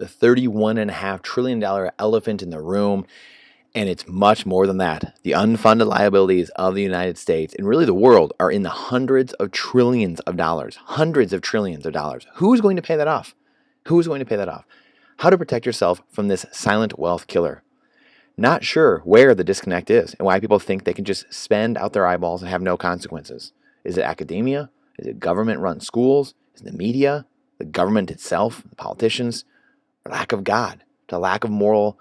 the $31.5 trillion elephant in the room. And it's much more than that. The unfunded liabilities of the United States and really the world are in the hundreds of trillions of dollars. Hundreds of trillions of dollars. Who's going to pay that off? Who's going to pay that off? How to protect yourself from this silent wealth killer. Not sure where the disconnect is and why people think they can just spend out their eyeballs and have no consequences. Is it academia? Is it government-run schools? Is it the media? The government itself? The politicians? Or lack of God? The lack of moral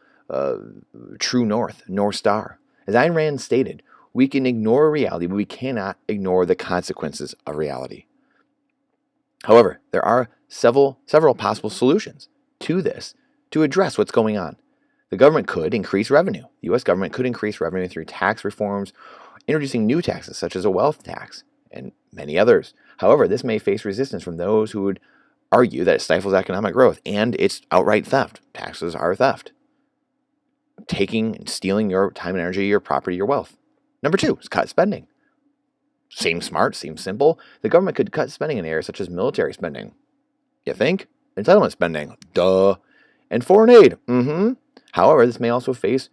true north star. As Ayn Rand stated, we can ignore reality, but we cannot ignore the consequences of reality. However, there are several possible solutions to this to address what's going on. The government could increase revenue. The U.S. government could increase revenue through tax reforms, introducing new taxes such as a wealth tax and many others. However, this may face resistance from those who would argue that it stifles economic growth and it's outright theft. Taxes are theft. Taking and stealing your time and energy, your property, your wealth. Number 2 is cut spending. Seems smart, seems simple. The government could cut spending in areas such as military spending. You think? Entitlement spending. Duh. And foreign aid. However, this may also face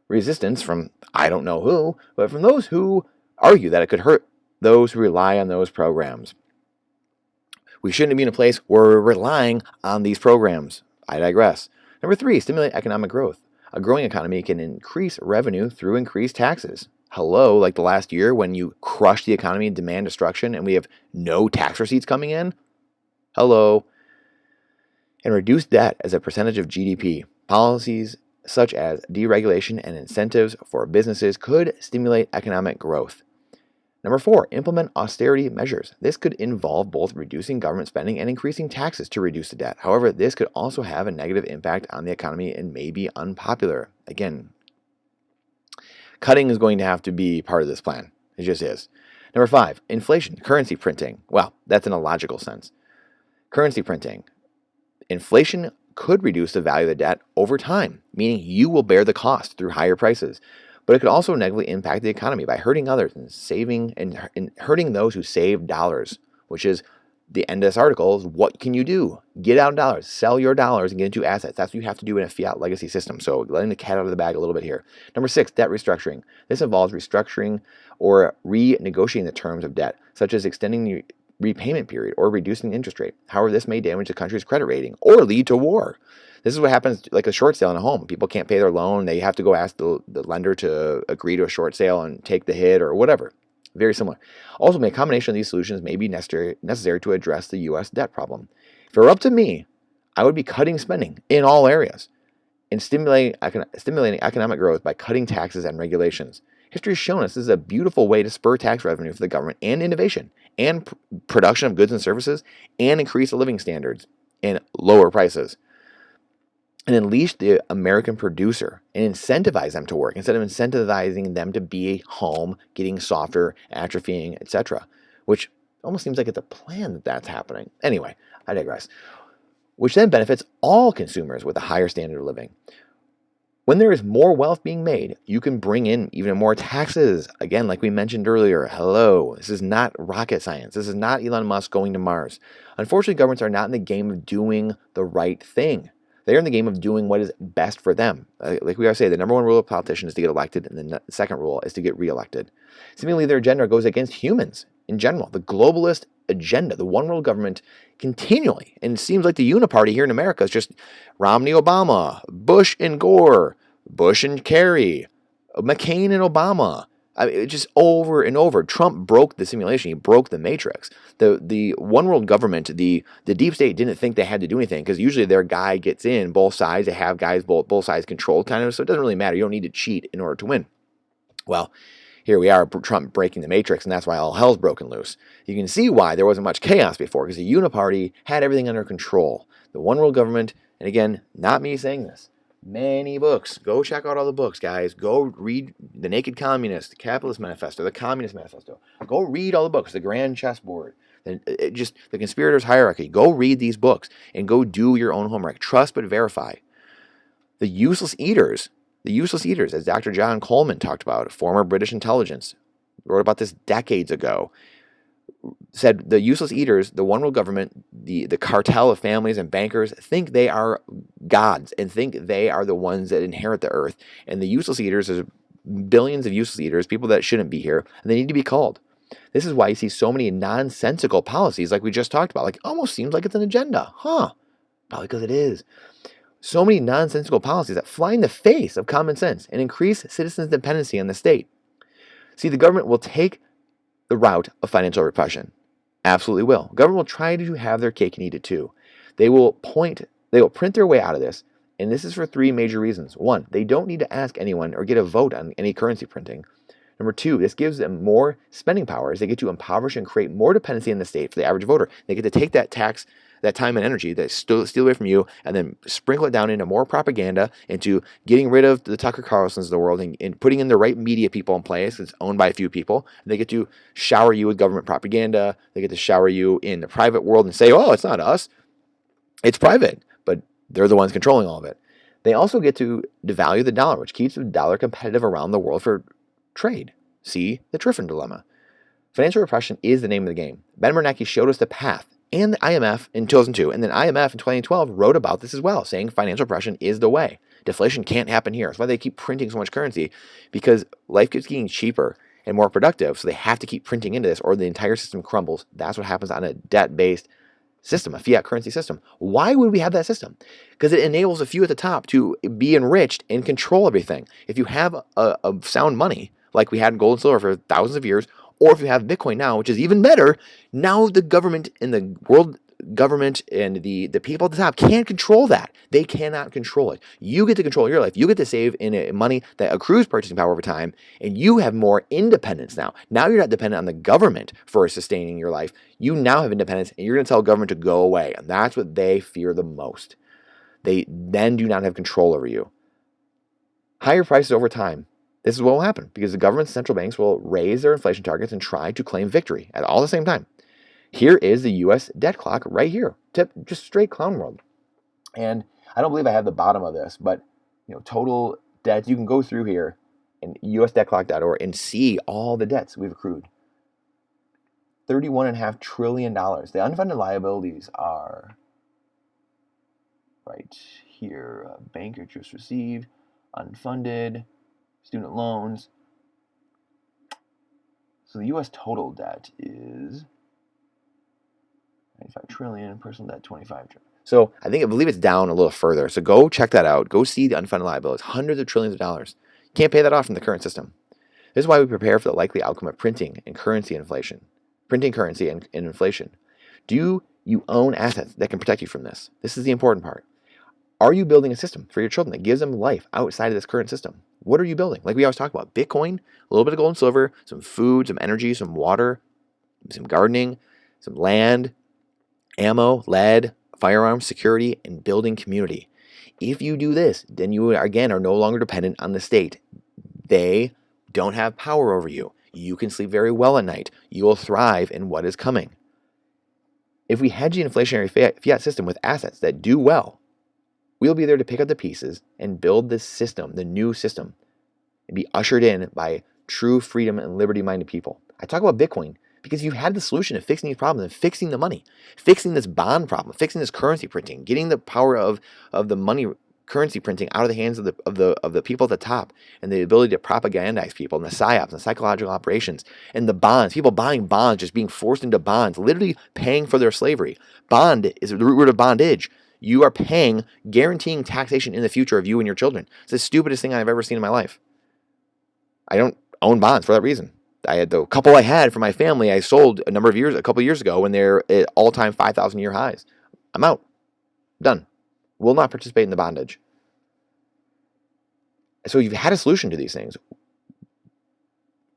resistance from I don't know who, but from those who argue that it could hurt those who rely on those programs. We shouldn't be in a place where we're relying on these programs. I digress. Number 3, stimulate economic growth. A growing economy can increase revenue through increased taxes. Hello, like the last year when you crushed the economy in demand destruction and we have no tax receipts coming in? Hello. And reduce debt as a percentage of GDP. Policies such as deregulation and incentives for businesses could stimulate economic growth. Number 4, implement austerity measures. This could involve both reducing government spending and increasing taxes to reduce the debt. However, this could also have a negative impact on the economy and may be unpopular. Again, cutting is going to have to be part of this plan. It just is. Number 5, inflation, currency printing. Well, that's in a logical sense. Currency printing. Inflation could reduce the value of the debt over time, meaning you will bear the cost through higher prices. But it could also negatively impact the economy by hurting others and hurting those who save dollars, which is the end of this article is what can you do? Get out dollars, sell your dollars and get into assets. That's what you have to do in a fiat legacy system. So letting the cat out of the bag a little bit here. Number 6, debt restructuring. This involves restructuring or renegotiating the terms of debt, such as extending the repayment period or reducing the interest rate. However, this may damage the country's credit rating or lead to war. This is what happens like a short sale in a home. People can't pay their loan. They have to go ask the lender to agree to a short sale and take the hit or whatever. Very similar. Also, a combination of these solutions may be necessary to address the U.S. debt problem. If it were up to me, I would be cutting spending in all areas and stimulating economic growth by cutting taxes and regulations. History has shown us this is a beautiful way to spur tax revenue for the government and innovation and production of goods and services and increase the living standards and lower prices. And unleash the American producer and incentivize them to work instead of incentivizing them to be home, getting softer, atrophying, etc. Which almost seems like it's a plan that that's happening. Anyway, I digress. Which then benefits all consumers with a higher standard of living. When there is more wealth being made, you can bring in even more taxes. Again, like we mentioned earlier, hello, this is not rocket science. This is not Elon Musk going to Mars. Unfortunately, governments are not in the game of doing the right thing. They're in the game of doing what is best for them. Like we always say, the number one rule of politicians is to get elected, and the second rule is to get reelected. Seemingly, their agenda goes against humans in general. The globalist agenda, the one world government, continually, and it seems like the uniparty here in America is just Romney, Obama, Bush and Gore, Bush and Kerry, McCain and Obama. I mean, just over and over. Trump broke the simulation. He broke the matrix. The one world government, the deep state didn't think they had to do anything because usually their guy gets in both sides. They have guys both sides controlled kind of, so it doesn't really matter. You don't need to cheat in order to win. Well, here we are, Trump breaking the matrix, and that's why all hell's broken loose. You can see why there wasn't much chaos before because the uniparty had everything under control. The one world government, and again, not me saying this, many books. Go check out all the books, guys. Go read The Naked Communist, The Capitalist Manifesto, The Communist Manifesto. Go read all the books, The Grand Chessboard, just The Conspirators' Hierarchy. Go read these books and go do your own homework. Trust but verify. The useless eaters, as Dr. John Coleman talked about, former British intelligence, wrote about this decades ago, said the useless eaters, the one world government, the cartel of families and bankers think they are gods and think they are the ones that inherit the earth. And the useless eaters, there's billions of useless eaters, people that shouldn't be here, and they need to be called. This is why you see so many nonsensical policies like we just talked about. Like, almost seems like it's an agenda. Huh. Probably because it is. So many nonsensical policies that fly in the face of common sense and increase citizens' dependency on the state. See, the government will take the route of financial repression. Absolutely will. Government will try to have their cake and eat it too. They will print their way out of this, and this is for three major reasons. One, they don't need to ask anyone or get a vote on any currency printing. Number two, this gives them more spending power as they get to impoverish and create more dependency in the state for the average voter. They get to take that tax, that time and energy that steal away from you, and then sprinkle it down into more propaganda, into getting rid of the Tucker Carlsons of the world and putting in the right media people in place. It's owned by a few people. They get to shower you with government propaganda. They get to shower you in the private world and say, oh, it's not us. It's private, but they're the ones controlling all of it. They also get to devalue the dollar, which keeps the dollar competitive around the world for trade. See the Triffin dilemma. Financial repression is the name of the game. Ben Bernanke showed us the path, and the IMF in 2002, and then IMF in 2012 wrote about this as well, saying financial repression is the way. Deflation can't happen here. That's why they keep printing so much currency, because life keeps getting cheaper and more productive, so they have to keep printing into this, or the entire system crumbles. That's what happens on a debt-based system, a fiat currency system. Why would we have that system? Because it enables a few at the top to be enriched and control everything. If you have a sound money, like we had in gold and silver for thousands of years, or if you have Bitcoin now, which is even better, now the government and the world government and the people at the top can't control that. They cannot control it. You get to control your life. You get to save in money that accrues purchasing power over time, and you have more independence now. Now you're not dependent on the government for sustaining your life. You now have independence, and you're going to tell government to go away, and that's what they fear the most. They then do not have control over you. Higher prices over time. This is what will happen because the government and central banks will raise their inflation targets and try to claim victory at all the same time. Here is the U.S. debt clock right here. Just straight clown world. And I don't believe I have the bottom of this, but total debt, you can go through here in usdebtclock.org and see all the debts we've accrued. $31.5 trillion. The unfunded liabilities are right here. Bank interest received, unfunded, student loans. So the U.S. total debt is 95 trillion, personal debt 25 trillion. So I believe it's down a little further. So go check that out. Go see the unfunded liabilities, hundreds of trillions of dollars. You can't pay that off from the current system. This is why we prepare for the likely outcome of printing and currency inflation. Printing currency and inflation. Do you own assets that can protect you from this? This is the important part. Are you building a system for your children that gives them life outside of this current system? What are you building? Like we always talk about, Bitcoin, a little bit of gold and silver, some food, some energy, some water, some gardening, some land, ammo, lead, firearms, security, and building community. If you do this, then you, again, are no longer dependent on the state. They don't have power over you. You can sleep very well at night. You will thrive in what is coming. If we hedge the inflationary fiat system with assets that do well, we'll be there to pick up the pieces and build this system, the new system, and be ushered in by true freedom and liberty-minded people. I talk about Bitcoin because you've had the solution to fixing these problems and fixing the money, fixing this bond problem, fixing this currency printing, getting the power of the money currency printing out of the hands of the people at the top, and the ability to propagandize people, and the psyops and psychological operations, and the bonds, people buying bonds, just being forced into bonds, literally paying for their slavery. Bond is the root word of bondage. You are paying, guaranteeing taxation in the future of you and your children. It's the stupidest thing I've ever seen in my life. I don't own bonds for that reason. I had the couple I had for my family, I sold a couple of years ago when they're at all-time 5,000-year highs. I'm out. Done. Will not participate in the bondage. So you've had a solution to these things.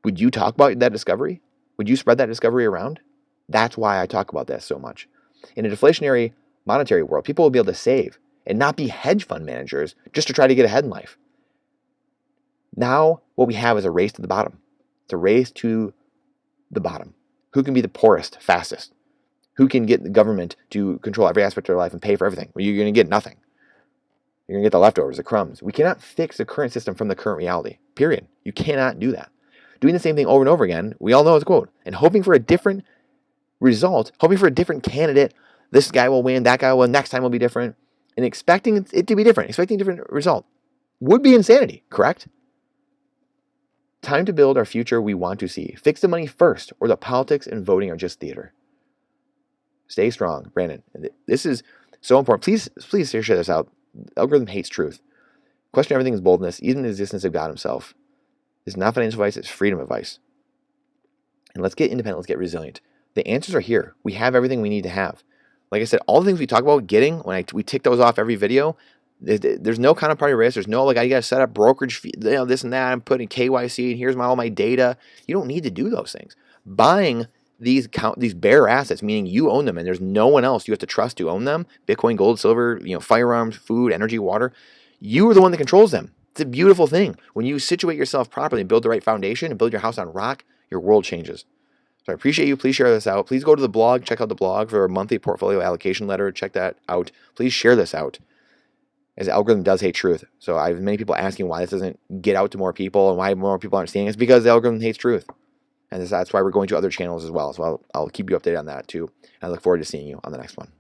Would you talk about that discovery? Would you spread that discovery around? That's why I talk about this so much. In a deflationary monetary world, people will be able to save and not be hedge fund managers just to try to get ahead in life. Now, what we have is a race to the bottom. It's a race to the bottom. Who can be the poorest, fastest? Who can get the government to control every aspect of their life and pay for everything? Well, you're going to get nothing. You're going to get the leftovers, the crumbs. We cannot fix the current system from the current reality, period. You cannot do that. Doing the same thing over and over again, we all know it's a quote, and hoping for a different result, hoping for a different candidate. This guy will win, that guy will win, next time will be different, and expecting it to be different, expecting a different result would be insanity, correct? Time to build our future we want to see. Fix the money first, or the politics and voting are just theater. Stay strong, Brandon. This is so important. Please share this out. The algorithm hates truth. Question everything's boldness, even the existence of God himself. It's not financial advice, it's freedom advice. And let's get independent, let's get resilient. The answers are here. We have everything we need to have. Like I said, all the things we talk about getting, we tick those off every video, there's no counterparty risk. There's no, I got to set up brokerage fee, this and that. I'm putting KYC, and here's all my data. You don't need to do those things. Buying these bare assets, meaning you own them, and there's no one else you have to trust to own them. Bitcoin, gold, silver, firearms, food, energy, water. You are the one that controls them. It's a beautiful thing. When you situate yourself properly and build the right foundation and build your house on rock, your world changes. So I appreciate you. Please share this out. Please go to the blog. Check out the blog for a monthly portfolio allocation letter. Check that out. Please share this out, as the algorithm does hate truth. So I have many people asking why this doesn't get out to more people and why more people aren't seeing it. It's because the algorithm hates truth. And that's why we're going to other channels as well. So I'll keep you updated on that too. I look forward to seeing you on the next one.